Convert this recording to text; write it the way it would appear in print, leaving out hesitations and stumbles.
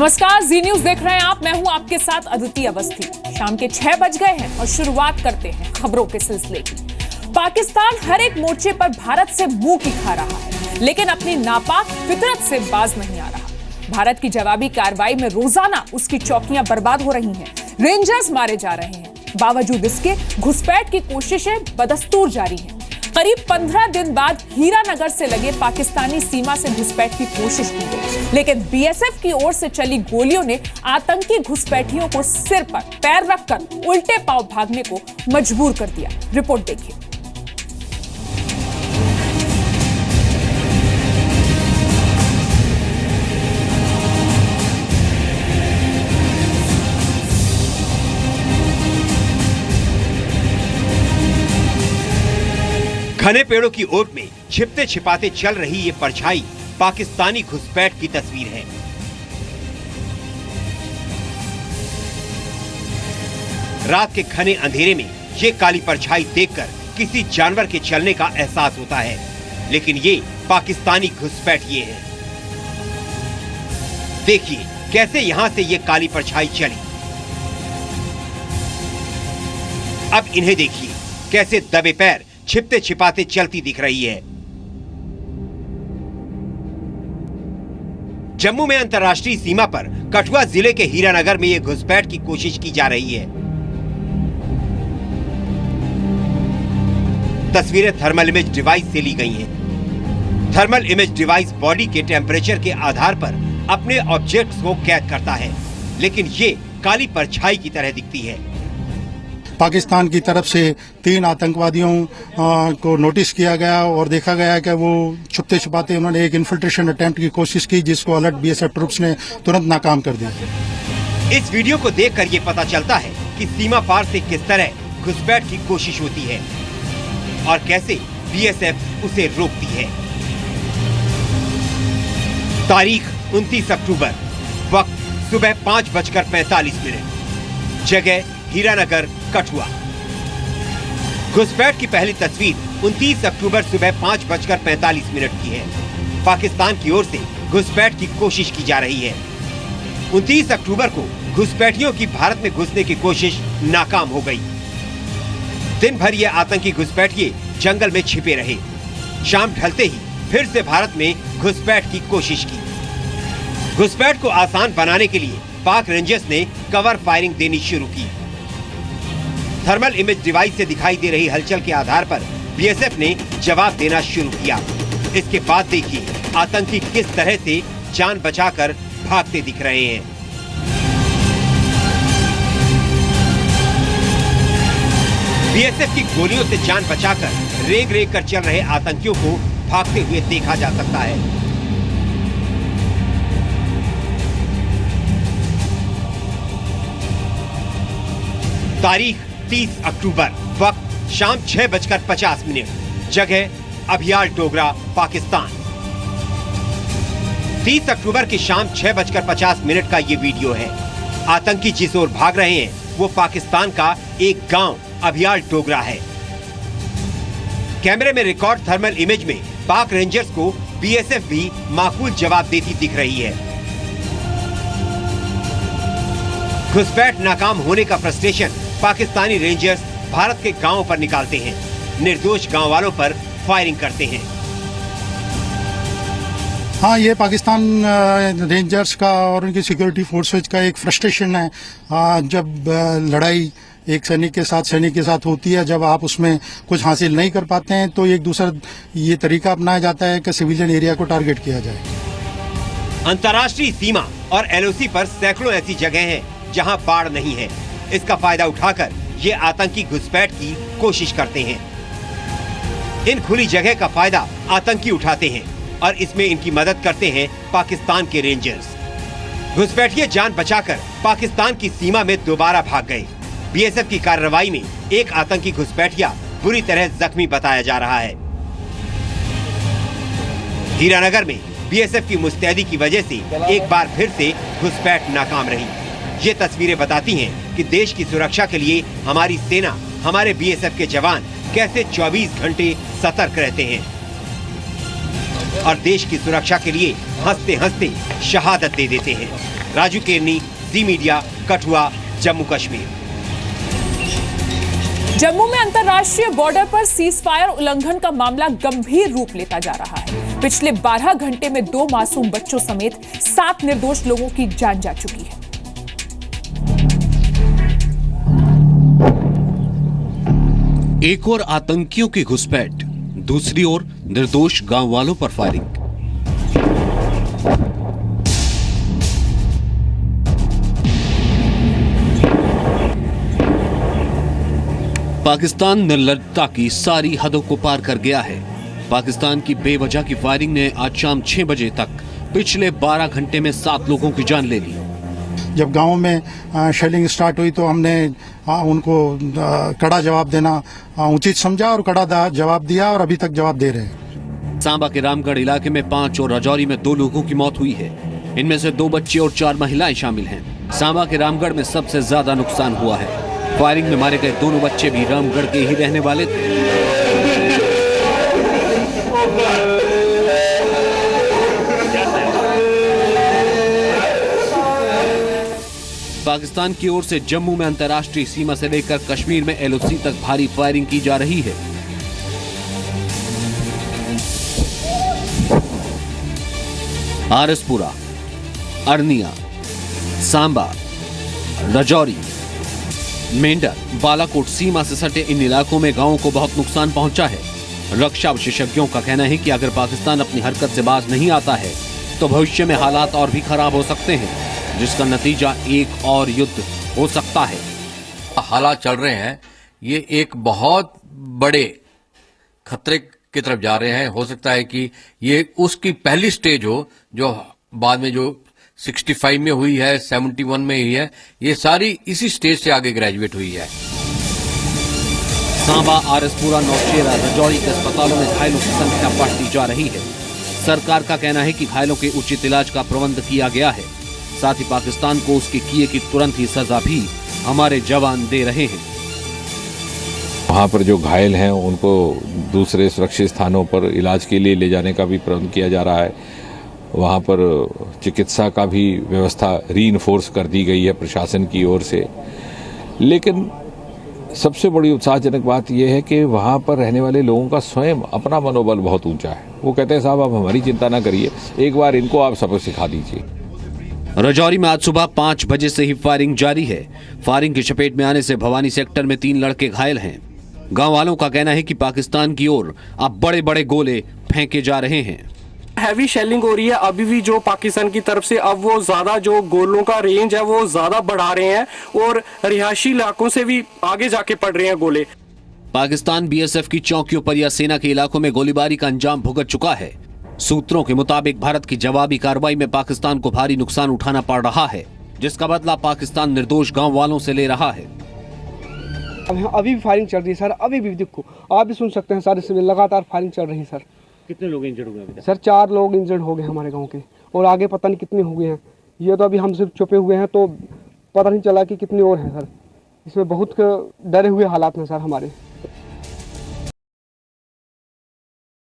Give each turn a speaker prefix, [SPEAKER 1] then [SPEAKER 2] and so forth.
[SPEAKER 1] नमस्कार, जी न्यूज देख रहे हैं आप। मैं हूं आपके साथ अदिति अवस्थी। शाम के 6 बज गए हैं और शुरुआत करते हैं खबरों के सिलसिले की। पाकिस्तान हर एक मोर्चे पर भारत से मुंह की खा रहा है, लेकिन अपनी नापाक फितरत से बाज नहीं आ रहा। भारत की जवाबी कार्रवाई में रोजाना उसकी चौकियां बर्बाद हो रही हैं, रेंजर्स मारे जा रहे हैं। बावजूद इसके घुसपैठ की कोशिशें बदस्तूर जारी हैं। करीब 15 दिन बाद हीरानगर से लगे पाकिस्तानी सीमा से घुसपैठ की कोशिश की गई, लेकिन बीएसएफ की ओर से चली गोलियों ने आतंकी घुसपैठियों को सिर पर पैर रखकर उल्टे पांव भागने को मजबूर कर दिया। रिपोर्ट देखिए।
[SPEAKER 2] घने पेड़ों की ओट में छिपते छिपाते चल रही ये परछाई पाकिस्तानी घुसपैठ की तस्वीर है। रात के घने अंधेरे में ये काली परछाई देखकर किसी जानवर के चलने का एहसास होता है, लेकिन ये पाकिस्तानी घुसपैठिए हैं। देखिए कैसे यहाँ से ये काली परछाई चली। अब इन्हें देखिए कैसे दबे पैर छिपते छिपाते चलती दिख रही है। जम्मू में अंतर्राष्ट्रीय सीमा पर कठुआ जिले के हीरानगर में यह घुसपैठ की कोशिश की जा रही है। तस्वीरें थर्मल इमेज डिवाइस से ली गई हैं। थर्मल इमेज डिवाइस बॉडी के टेम्परेचर के आधार पर अपने ऑब्जेक्ट्स को कैद करता है, लेकिन ये काली परछाई की तरह दिखती है।
[SPEAKER 3] पाकिस्तान की तरफ से 3 आतंकवादियों को नोटिस किया गया और देखा गया कि वो छुपते छुपाते उन्होंने एक इन्फिल्ट्रेशन अटेम्प्ट की कोशिश की, जिसको अलर्ट बीएसएफ ट्रूप्स ने तुरंत नाकाम कर दिया।
[SPEAKER 2] इस वीडियो को देखकर ये पता चलता है कि सीमा पार से किस तरह घुसपैठ की कोशिश होती है और कैसे बीएसएफ उसे रोकती है। तारीख 29 अक्टूबर, वक्त सुबह 5:45, जगह हीरानगर, कठुआ। घुसपैठ की पहली तस्वीर 29 अक्टूबर सुबह 5:45 की है। पाकिस्तान की ओर से घुसपैठ की कोशिश की जा रही है। 29 अक्टूबर को घुसपैठियों की भारत में घुसने की कोशिश नाकाम हो गई। दिन भर ये आतंकी घुसपैठिए जंगल में छिपे रहे। शाम ढलते ही फिर से भारत में घुसपैठ की कोशिश की। घुसपैठ को आसान बनाने के लिए पाक रेंजर्स ने कवर फायरिंग देनी शुरू की। थर्मल इमेज डिवाइस से दिखाई दे रही हलचल के आधार पर बीएसएफ ने जवाब देना शुरू किया। इसके बाद देखिए आतंकी किस तरह से जान बचाकर भागते दिख रहे हैं। बीएसएफ की गोलियों से जान बचाकर रेंग रेंग कर चल रहे आतंकियों को भागते हुए देखा जा सकता है। तारीख 30 अक्टूबर, वक्त शाम 6:50, जगह अभियाल डोगरा, पाकिस्तान। 30 अक्टूबर की शाम 6:50 का ये वीडियो है। आतंकी जिस ओर भाग रहे हैं वो पाकिस्तान का एक गांव अभियाल डोगरा है। कैमरे में रिकॉर्ड थर्मल इमेज में पाक रेंजर्स को बीएसएफ भी माकूल जवाब देती दिख रही है। घुसपैठ नाकाम होने का फ्रस्ट्रेशन पाकिस्तानी रेंजर्स भारत के गांवों पर निकालते हैं। निर्दोष गांव वालों पर फायरिंग करते हैं।
[SPEAKER 3] हाँ, ये पाकिस्तान रेंजर्स का और उनकी सिक्योरिटी फोर्सेज का एक फ्रस्ट्रेशन है। जब लड़ाई एक सैनिक के साथ होती है, जब आप उसमें कुछ हासिल नहीं कर पाते हैं तो एक दूसरा ये तरीका अपनाया जाता है कि सिविलियन एरिया को टारगेट किया जाए।
[SPEAKER 2] अंतर्राष्ट्रीय सीमा और एलओसी पर सैकड़ों ऐसी जगह हैं जहां बाढ़ नहीं है। इसका फायदा उठाकर ये आतंकी घुसपैठ की कोशिश करते हैं। इन खुली जगह का फायदा आतंकी उठाते हैं और इसमें इनकी मदद करते हैं पाकिस्तान के रेंजर्स। घुसपैठिए जान बचाकर पाकिस्तान की सीमा में दोबारा भाग गए। बीएसएफ की कार्रवाई में एक आतंकी घुसपैठिया बुरी तरह जख्मी बताया जा रहा है। हीरानगर में बीएसएफ की मुस्तैदी की वजह से एक बार फिर से घुसपैठ नाकाम रही। ये तस्वीरें बताती हैं कि देश की सुरक्षा के लिए हमारी सेना, हमारे बीएसएफ के जवान कैसे 24 घंटे सतर्क रहते हैं और देश की सुरक्षा के लिए हंसते हंसते शहादत दे देते हैं। राजू केरनी, जी मीडिया, कठुआ, जम्मू कश्मीर।
[SPEAKER 1] जम्मू में अंतर्राष्ट्रीय बॉर्डर पर सीज फायर उल्लंघन का मामला गंभीर रूप लेता जा रहा है। पिछले 12 घंटे में 2 मासूम बच्चों समेत 7 निर्दोष लोगों की जान जा चुकी है।
[SPEAKER 4] एक और आतंकियों की घुसपैठ, दूसरी ओर निर्दोष गांव वालों पर फायरिंग। पाकिस्तान निर्लज्जता की सारी हदों को पार कर गया है। पाकिस्तान की बेवजह की फायरिंग ने आज शाम 6 बजे तक पिछले 12 घंटे में 7 लोगों की जान ले ली।
[SPEAKER 3] जब गांव में शेलिंग स्टार्ट हुई तो हमने उनको कड़ा जवाब देना उचित समझा और कड़ा जवाब दिया और अभी तक जवाब दे रहे हैं।
[SPEAKER 4] सांबा के रामगढ़ इलाके में 5 और राजौरी में 2 लोगों की मौत हुई है। इनमें से 2 बच्चे और 4 महिलाएं शामिल हैं। सांबा के रामगढ़ में सबसे ज्यादा नुकसान हुआ है। फायरिंग में मारे गए दोनों बच्चे भी रामगढ़ के ही रहने वाले थे। पाकिस्तान की ओर से जम्मू में अंतर्राष्ट्रीय सीमा से लेकर कश्मीर में एलओसी तक भारी फायरिंग की जा रही है। आरसपुरा, अरनिया, सांबा, राजौरी, मेंढर, बालाकोट सीमा से सटे इन इलाकों में गांवों को बहुत नुकसान पहुंचा है। रक्षा विशेषज्ञों का कहना है कि अगर पाकिस्तान अपनी हरकत से बाज नहीं आता है तो भविष्य में हालात और भी खराब हो सकते हैं, जिसका नतीजा एक और युद्ध हो सकता है।
[SPEAKER 5] हालात चल रहे हैं, ये एक बहुत बड़े खतरे की तरफ जा रहे हैं। हो सकता है कि ये उसकी पहली स्टेज हो, जो बाद में जो 65 में हुई है, 71 में हुई है, ये सारी इसी स्टेज से आगे ग्रेजुएट हुई है।
[SPEAKER 4] सांबा, आरसपुरा, नौशेरा, राजौरी के अस्पतालों में घायलों की संख्या बढ़ती जा रही है। सरकार का कहना है कि घायलों के उचित इलाज का प्रबंध किया गया है। साथ ही पाकिस्तान को उसके किए की तुरंत ही सजा भी हमारे जवान दे रहे हैं।
[SPEAKER 6] वहाँ पर जो घायल हैं उनको दूसरे सुरक्षित स्थानों पर इलाज के लिए ले जाने का भी प्रबंध किया जा रहा है। वहाँ पर चिकित्सा का भी व्यवस्था रीइंफोर्स कर दी गई है प्रशासन की ओर से। लेकिन सबसे बड़ी उत्साहजनक बात यह है कि वहाँ पर रहने वाले लोगों का स्वयं अपना मनोबल बहुत ऊंचा है। वो कहते हैं साहब आप हमारी चिंता ना करिए, एक बार इनको आप सबक सिखा दीजिए।
[SPEAKER 4] राजौरी में आज सुबह 5 बजे से ही फायरिंग जारी है। फायरिंग की चपेट में आने से भवानी सेक्टर में 3 लड़के घायल हैं। गांव वालों का कहना है कि पाकिस्तान की ओर अब बड़े बड़े गोले फेंके जा रहे हैं।
[SPEAKER 7] हैवी शेलिंग हो रही है अभी भी जो पाकिस्तान की तरफ से। अब वो ज्यादा जो गोलों का रेंज है वो ज्यादा बढ़ा रहे हैं और रिहायशी इलाकों से भी आगे जाके पड़ रहे हैं गोले।
[SPEAKER 4] पाकिस्तान बीएसएफ की चौकियों पर या सेना के इलाकों में गोलीबारी का अंजाम भुगत चुका है। सूत्रों के मुताबिक भारत की जवाबी कार्रवाई में पाकिस्तान को भारी नुकसान उठाना पड़ रहा है, जिसका बदला पाकिस्तान निर्दोष गांव वालों से ले रहा है।
[SPEAKER 8] अभी भी फायरिंग चल रही है सर, अभी भी देखो आप भी सुन सकते हैं सर, इसमें लगातार फायरिंग चल रही है सर।
[SPEAKER 9] कितने लोग इंजर्ड हो गए?
[SPEAKER 8] सर 4 लोग इंजर्ड हो गए हमारे गांव के, और आगे पता नहीं कितने हो गए हैं। ये तो अभी हम सिर्फ छुपे हुए हैं तो पता नहीं चला कि कितने और हैं सर। इसमें बहुत डरे हुए हालात हैं सर हमारे।